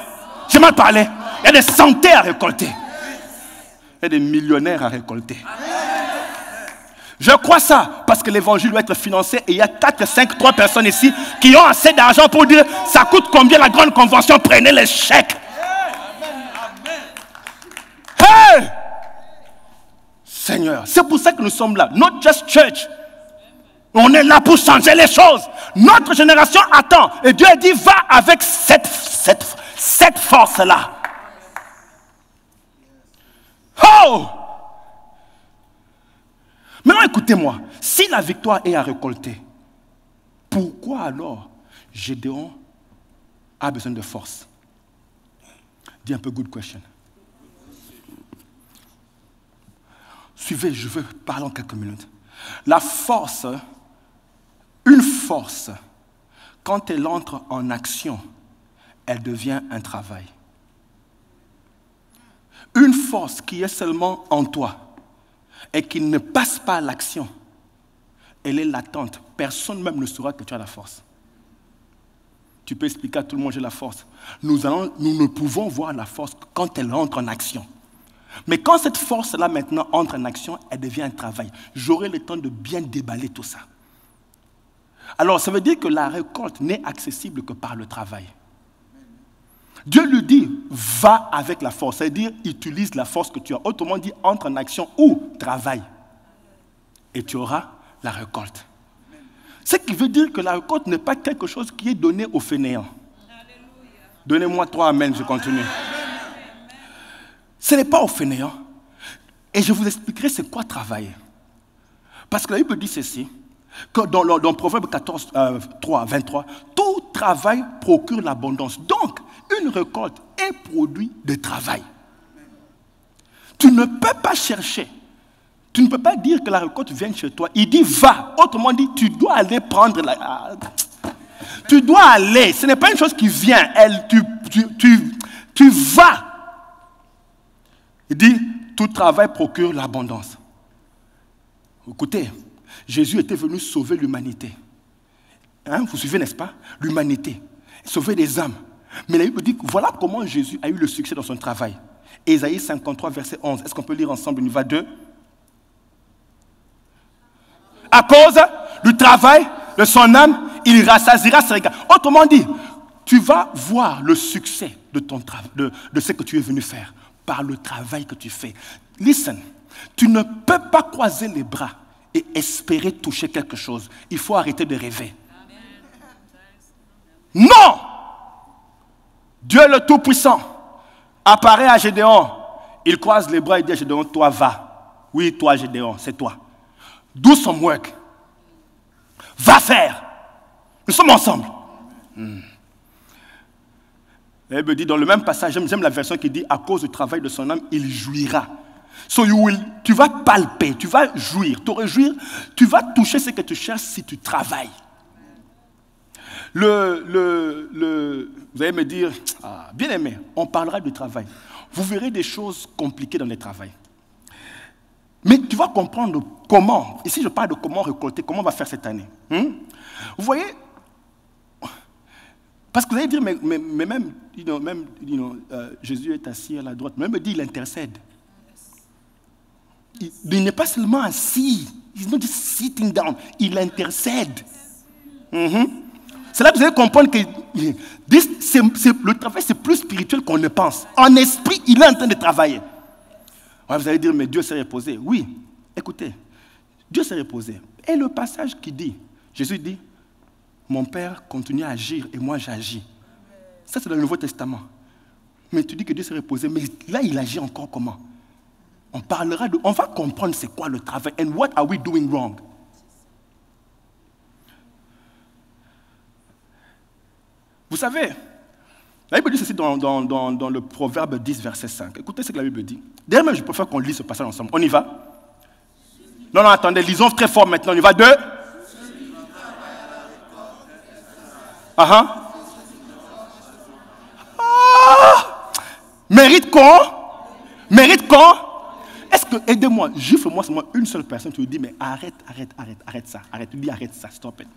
A: Il y a des santé à récolter. Il y a des millionnaires à récolter. Je crois ça, parce que l'évangile doit être financé et il y a 4, 5, 3 personnes ici qui ont assez d'argent pour dire ça coûte combien la grande convention, prenez les chèques. Hey! Seigneur, c'est pour ça que nous sommes là. Not just church. On est là pour changer les choses. Notre génération attend. Et Dieu dit, va avec cette force-là. Oh! Maintenant, écoutez-moi. Si la victoire est à récolter, pourquoi alors Gédéon a besoin de force? Dis un peu good question. Suivez, je veux parler en quelques minutes. La force, une force, quand elle entre en action, elle devient un travail. Une force qui est seulement en toi et qui ne passe pas à l'action, elle est latente. Personne même ne saura que tu as la force. Tu peux expliquer à tout le monde, j'ai la force. Nous ne pouvons voir la force quand elle entre en action. Mais quand cette force-là maintenant entre en action, elle devient un travail. J'aurai le temps de bien déballer tout ça. Alors, ça veut dire que la récolte n'est accessible que par le travail. Dieu lui dit, va avec la force. C'est-à-dire, utilise la force que tu as. Autrement dit, entre en action ou travaille. Et tu auras la récolte. Ce qui veut dire que la récolte n'est pas quelque chose qui est donné aux fainéants. Donnez-moi 3 amen, je continue. Ce n'est pas aux fainéants. Et je vous expliquerai c'est quoi travailler. Parce que la Bible dit ceci, que dans Proverbe 14, 3, 23, tout travail procure l'abondance. Donc, une récolte est produit de travail. Tu ne peux pas chercher. Tu ne peux pas dire que la récolte vient chez toi. Il dit va. Autrement dit, tu dois aller prendre la... Tu dois aller. Ce n'est pas une chose qui vient. Tu vas. Il dit, tout travail procure l'abondance. Écoutez, Jésus était venu sauver l'humanité. Hein, vous suivez, n'est-ce pas? L'humanité. Sauver des âmes. Mais la Bible dit, voilà comment Jésus a eu le succès dans son travail. Ésaïe 53, verset 11. Est-ce qu'on peut lire ensemble? On y va 2. À cause du travail de son âme, il rassasiera ses regards. Autrement dit, tu vas voir le succès de ton travail, de ce que tu es venu faire, par le travail que tu fais. Listen, tu ne peux pas croiser les bras et espérer toucher quelque chose. Il faut arrêter de rêver. Non! Dieu le Tout-Puissant apparaît à Gédéon. Il croise les bras et dit à Gédéon, toi va. Oui, toi Gédéon, c'est toi. Do some work. Va faire. Nous sommes ensemble. La Bible dit dans le même passage, j'aime la version qui dit, à cause du travail de son âme, il jouira. So tu vas palper, tu vas jouir, te réjouir, tu vas toucher ce que tu cherches si tu travailles. Vous allez me dire, bien aimé, on parlera du travail. Vous verrez des choses compliquées dans le travail. Mais tu vas comprendre comment, ici je parle de comment récolter, comment on va faire cette année. Vous voyez, parce que vous allez dire, mais même, Jésus est assis à la droite, même dit, il intercède. Il n'est pas seulement assis, il n'est pas juste sitting down, il intercède. C'est là que vous allez comprendre que le travail, c'est plus spirituel qu'on ne pense. En esprit, il est en train de travailler. Ouais, vous allez dire, mais Dieu s'est reposé. Oui, écoutez, Dieu s'est reposé. Et le passage qui dit, Jésus dit, mon père continue à agir et moi j'agis. Ça, c'est dans le Nouveau Testament. Mais tu dis que Dieu s'est reposé, mais là, il agit encore comment? On va comprendre c'est quoi le travail and what are we doing wrong. Vous savez, la Bible dit ceci dans le Proverbe 10, verset 5. Écoutez ce que la Bible dit. D'ailleurs, même, je préfère qu'on lise ce passage ensemble. On y va? Non, attendez, lisons très fort maintenant. On y va. 2. Mérite quand? Est-ce que, aidez-moi, gifle-moi seulement une seule personne, tu lui dis, mais arrête ça. Tu dis, arrête ça, stop it.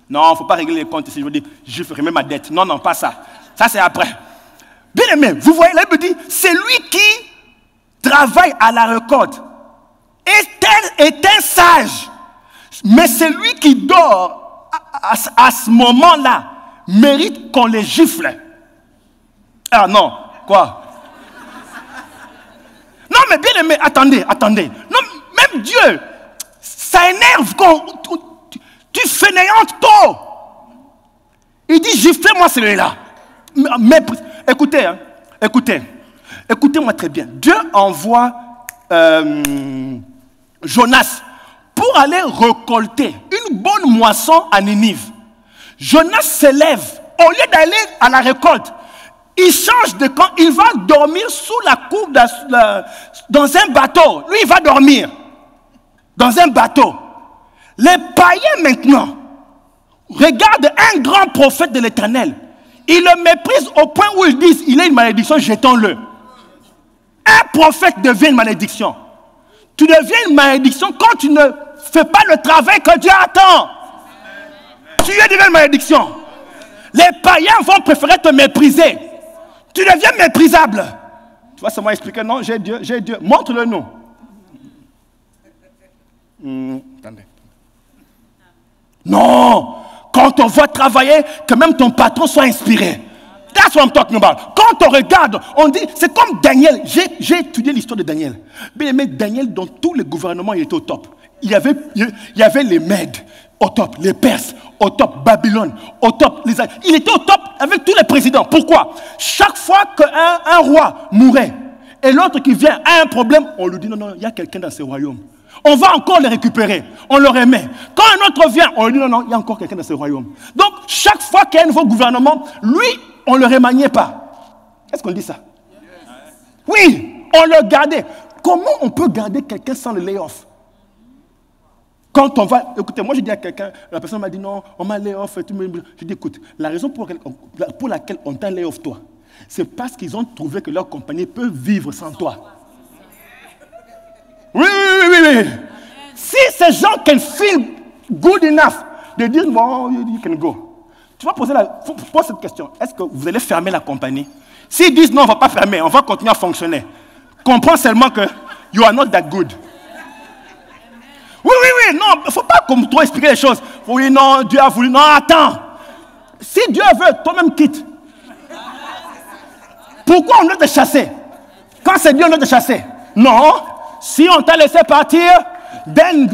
A: Non, il ne faut pas régler les comptes ici. Je veux dire, je ferai même ma dette. Non, pas ça. Ça, c'est après. Bien aimé, vous voyez, la Bible dit, c'est lui qui travaille à la récolte. Est un sage. Mais c'est lui qui dort à ce moment-là mérite qu'on les gifle. Ah non, quoi? Non, mais bien aimé, attendez. Non, même Dieu, ça énerve quand tu fainéantes tôt. Il dit, giflez-moi celui-là. Mais écoutez-moi très bien. Dieu envoie Jonas pour aller récolter une bonne moisson à Ninive. Jonas se lève, au lieu d'aller à la récolte, il change de camp, il va dormir sous la cour dans un bateau. Lui, il va dormir dans un bateau. Les païens maintenant regardent un grand prophète de l'Éternel. Ils le méprisent au point où ils disent, il est une malédiction, jetons-le. Un prophète devient une malédiction. Tu deviens une malédiction quand tu ne fais pas le travail que Dieu attend. Tu es devenu une malédiction. Les païens vont préférer te mépriser. Tu deviens méprisable. Tu vas seulement expliquer, non, j'ai Dieu. Montre-le nous. Attendez. Non, quand on voit travailler, que même ton patron soit inspiré. That's what I'm talking about. Quand on regarde, on dit, c'est comme Daniel. J'ai étudié l'histoire de Daniel. Mais Daniel, dans tous les gouvernements, il était au top. Il y avait les Mèdes au top, les Perses au top, Babylone au top. Il était au top avec tous les présidents. Pourquoi? Chaque fois qu'un roi mourait et l'autre qui vient a un problème, on lui dit non, il y a quelqu'un dans ce royaume. On va encore les récupérer, on le remet. Quand un autre vient, on lui dit non, il y a encore quelqu'un dans ce royaume. Donc, chaque fois qu'il y a un nouveau gouvernement, lui, on ne le remaniait pas. Est-ce qu'on dit ça? Oui, on le gardait. Comment on peut garder quelqu'un sans le lay-off? Quand on va... Écoutez, moi je dis à quelqu'un, la personne m'a dit non, on m'a lay-off. Je dis écoute, la raison pour laquelle on t'a lay-off toi, c'est parce qu'ils ont trouvé que leur compagnie peut vivre sans toi. Oui. Si ces gens can feel good enough de dire bon, you can go. Tu vas poser cette question. Est-ce que vous allez fermer la compagnie? S'ils disent non, on ne va pas fermer, on va continuer à fonctionner. Comprends seulement que you are not that good. Oui, non, il ne faut pas comme toi expliquer les choses. Oui, non, Dieu a voulu. Non, attends. Si Dieu veut, toi-même quitte. Pourquoi on doit te chasser? Quand c'est Dieu, on doit te chasser. Non, si on t'a laissé partir,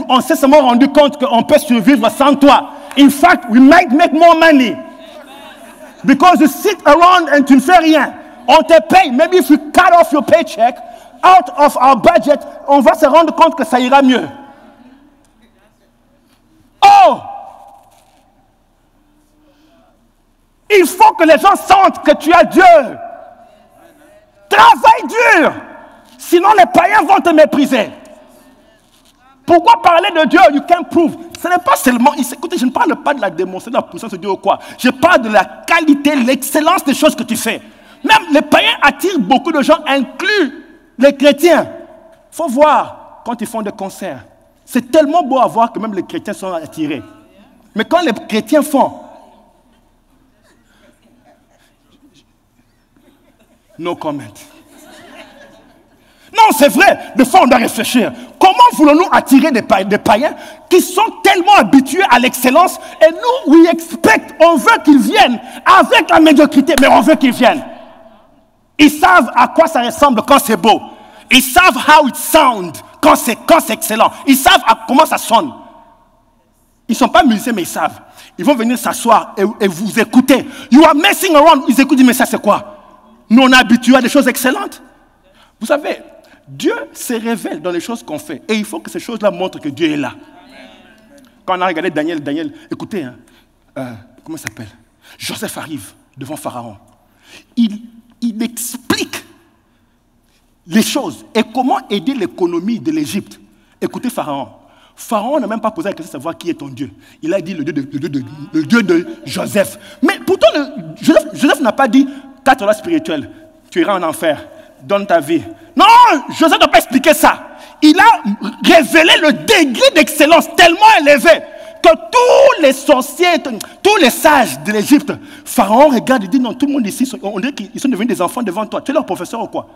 A: on s'est seulement rendu compte qu'on peut survivre sans toi. In fact, we might make more money. Because you sit around and tu ne fais rien. On te paye. Maybe if you cut off your paycheck, out of our budget, on va se rendre compte que ça ira mieux. Oh! Il faut que les gens sentent que tu as Dieu. Travaille dur. Sinon les païens vont te mépriser. Pourquoi parler de Dieu? You can't prove. Ce n'est pas seulement... Écoutez, je ne parle pas de la démonstration de la puissance de Dieu ou quoi. Je parle de la qualité, l'excellence des choses que tu fais. Même les païens attirent beaucoup de gens, inclus les chrétiens. Il faut voir quand ils font des concerts. C'est tellement beau à voir que même les chrétiens sont attirés. Mais quand les chrétiens font... No comment. Non, c'est vrai. Des fois, on doit réfléchir. Comment voulons-nous attirer des païens qui sont tellement habitués à l'excellence et nous, we expect, on veut qu'ils viennent avec la médiocrité, mais on veut qu'ils viennent. Ils savent à quoi ça ressemble quand c'est beau. Ils savent how it sound quand c'est excellent. Ils savent comment ça sonne. Ils ne sont pas musiciens, mais ils savent. Ils vont venir s'asseoir et vous écouter. You are messing around. Ils écoutent, mais ça c'est quoi? Nous on est habitués à des choses excellentes. Vous savez, Dieu se révèle dans les choses qu'on fait. Et il faut que ces choses-là montrent que Dieu est là. Quand on a regardé Daniel, écoutez, comment il s'appelle? Joseph arrive devant Pharaon. Il explique les choses et comment aider l'économie de l'Égypte. Écoutez Pharaon. Pharaon n'a même pas posé la question de savoir qui est ton Dieu. Il a dit le Dieu de Joseph. Mais pourtant, Joseph n'a pas dit, ta Torah spirituelle, tu iras en enfer, donne ta vie. Non, Joseph n'a pas expliqué ça. Il a révélé le degré d'excellence tellement élevé que tous les sorciers, tous les sages de l'Égypte, Pharaon regarde et dit, non, tout le monde ici, on dirait qu'ils sont devenus des enfants devant toi. Tu es leur professeur ou quoi?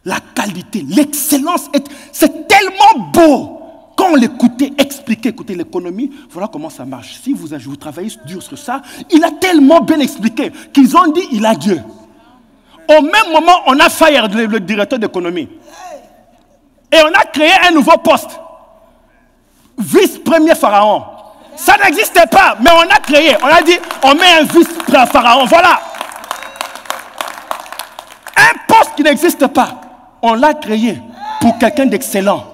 A: La qualité, l'excellence, c'est tellement beau. Quand on l'écoutait expliquer, écoutez l'économie, voilà comment ça marche. Si vous travaillez dur sur ça, il a tellement bien expliqué qu'ils ont dit il a Dieu. Au même moment, on a fire le directeur d'économie. Et on a créé un nouveau poste. Vice-premier pharaon. Ça n'existait pas, mais on a créé. On a dit, on met un vice-pharaon. Voilà. Un poste qui n'existe pas. On l'a créé pour quelqu'un d'excellent.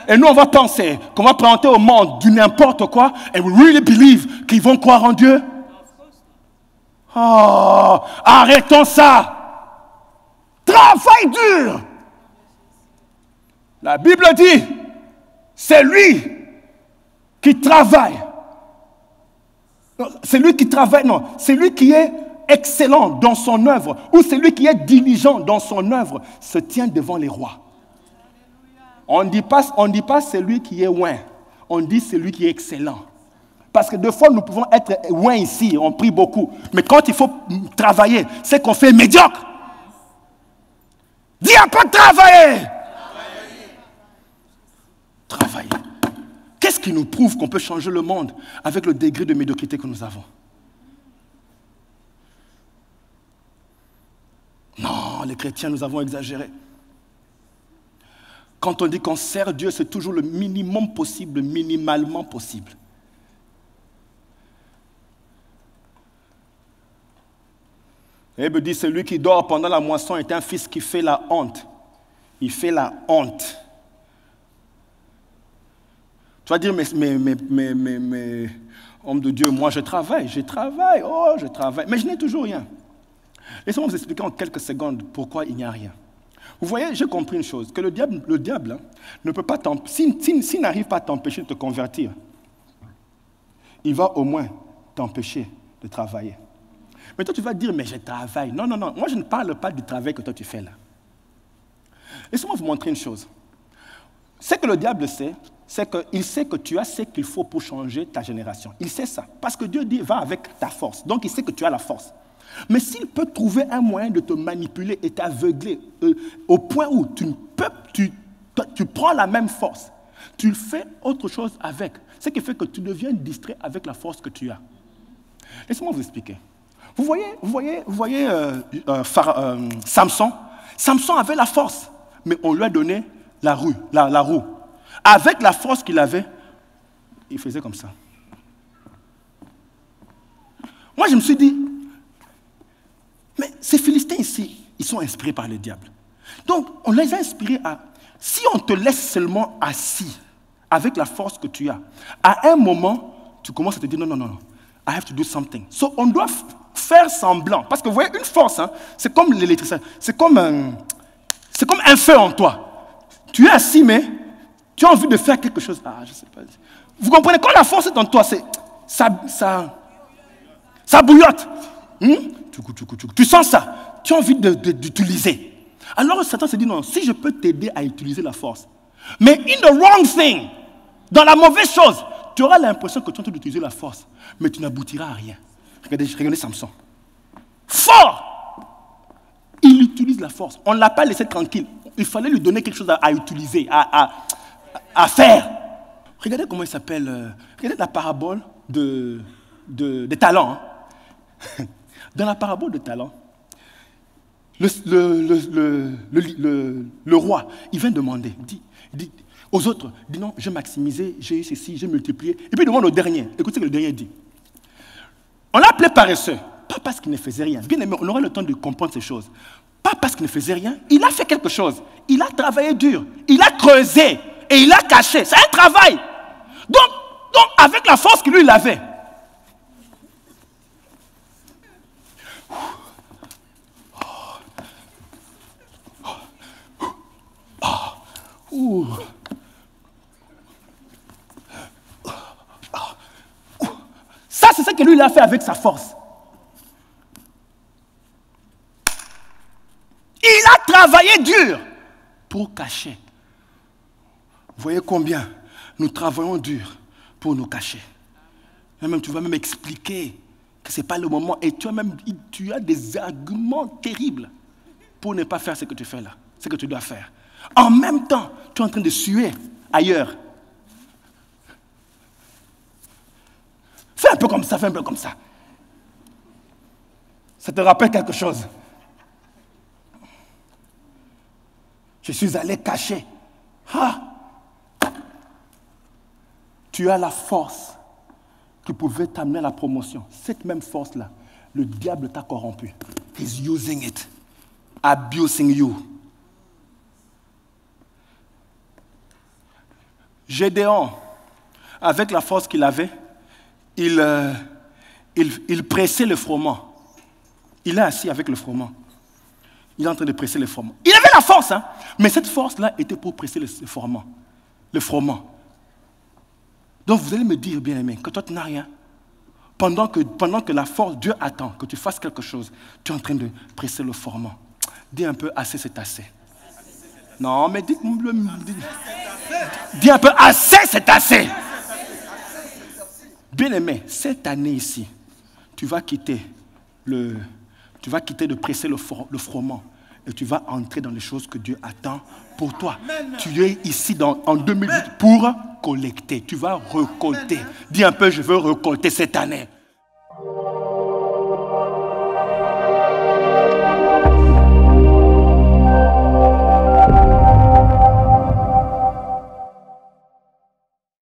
A: Et nous, on va penser qu'on va présenter au monde du n'importe quoi. Et we really believe qu'ils vont croire en Dieu. Oh, arrêtons ça. Travail dur. La Bible dit, c'est lui qui travaille. C'est lui qui travaille, non. C'est lui qui est excellent dans son œuvre, ou celui qui est diligent dans son œuvre, se tient devant les rois. On ne dit pas celui qui est ouin, on dit celui qui est excellent. Parce que des fois, nous pouvons être ouin ici, on prie beaucoup, mais quand il faut travailler, c'est qu'on fait médiocre. Dis un peu travailler. Travailler. Qu'est-ce qui nous prouve qu'on peut changer le monde avec le degré de médiocrité que nous avons? Non, les chrétiens, nous avons exagéré. Quand on dit qu'on sert Dieu, c'est toujours le minimum possible, minimalement possible. La Bible dit, celui qui dort pendant la moisson est un fils qui fait la honte. Il fait la honte. Tu vas dire, mais homme de Dieu, moi je travaille. Mais je n'ai toujours rien. Laissez-moi vous expliquer en quelques secondes pourquoi il n'y a rien. Vous voyez, j'ai compris une chose, que le diable hein, ne peut pas s'il n'arrive pas à t'empêcher de te convertir, il va au moins t'empêcher de travailler. Mais toi, tu vas dire, mais je travaille. Non, moi je ne parle pas du travail que toi tu fais là. Laissez-moi vous montrer une chose. Ce que le diable sait, c'est qu'il sait que tu as ce qu'il faut pour changer ta génération. Il sait ça, parce que Dieu dit, va avec ta force. Donc il sait que tu as la force. Mais s'il peut trouver un moyen de te manipuler et t'aveugler au point où tu prends la même force, tu fais autre chose avec, ce qui fait que tu deviens distrait avec la force que tu as. Laissez-moi vous expliquer. Vous voyez Samson. Samson avait la force, mais on lui a donné la roue. Avec la force qu'il avait, il faisait comme ça. Moi, je me suis dit, mais ces Philistins ici, ils sont inspirés par le diable. Donc, on les a inspirés à... Si on te laisse seulement assis avec la force que tu as, à un moment, tu commences à te dire, non, I have to do something. So, on doit faire semblant. Parce que vous voyez, une force, hein, c'est comme l'électricité. C'est comme un feu en toi. Tu es assis, mais tu as envie de faire quelque chose. Ah, je ne sais pas. Vous comprenez, quand la force est en toi, ça bouillotte. Tu sens ça, tu as envie d'utiliser. Alors Satan se dit non, si je peux t'aider à utiliser la force, mais in the wrong thing, dans la mauvaise chose, tu auras l'impression que tu es en train d'utiliser la force, mais tu n'aboutiras à rien. Regardez Samson. Fort! Il utilise la force. On ne l'a pas laissé tranquille. Il fallait lui donner quelque chose à utiliser, à faire. Regardez comment il s'appelle. Regardez la parabole des talents. Hein. Dans la parabole de talents, le roi, il vient demander, il dit, Aux autres, dis non, j'ai maximisé, j'ai eu ceci, j'ai multiplié. Et puis demande au dernier. Écoutez ce que le dernier dit. On l'a appelé paresseux. Pas parce qu'il ne faisait rien. Bien aimé, on aura le temps de comprendre ces choses. Pas parce qu'il ne faisait rien. Il a fait quelque chose. Il a travaillé dur. Il a creusé. Et il a caché. C'est un travail. Donc avec la force que lui, il avait. Ça, c'est ce que lui, il a fait avec sa force. Il a travaillé dur pour cacher. Vous voyez combien nous travaillons dur pour nous cacher. Même, tu vas même expliquer que ce n'est pas le moment. Et tu as des arguments terribles pour ne pas faire ce que tu fais là, ce que tu dois faire. En même temps, tu es en train de suer ailleurs. Fais un peu comme ça, fais un peu comme ça. Ça te rappelle quelque chose. Je suis allé cacher. Ah! Tu as la force qui pouvait t'amener à la promotion. Cette même force-là, le diable t'a corrompu. He's using it. Abusing you. Gédéon, avec la force qu'il avait, il pressait le froment. Il est assis avec le froment. Il est en train de presser le froment. Il avait la force, hein, mais cette force-là était pour presser le froment. Le froment. Donc vous allez me dire, bien aimé, que toi tu n'as rien. Pendant que la force, Dieu attend que tu fasses quelque chose, tu es en train de presser le froment. Dis un peu, assez c'est assez. Non, mais dis un peu, assez c'est assez. Bien aimé, cette année ici, tu vas quitter de presser le froment et tu vas entrer dans les choses que Dieu attend pour toi. Tu es ici en 2018 pour collecter. Tu vas récolter. Dis un peu, je veux récolter cette année.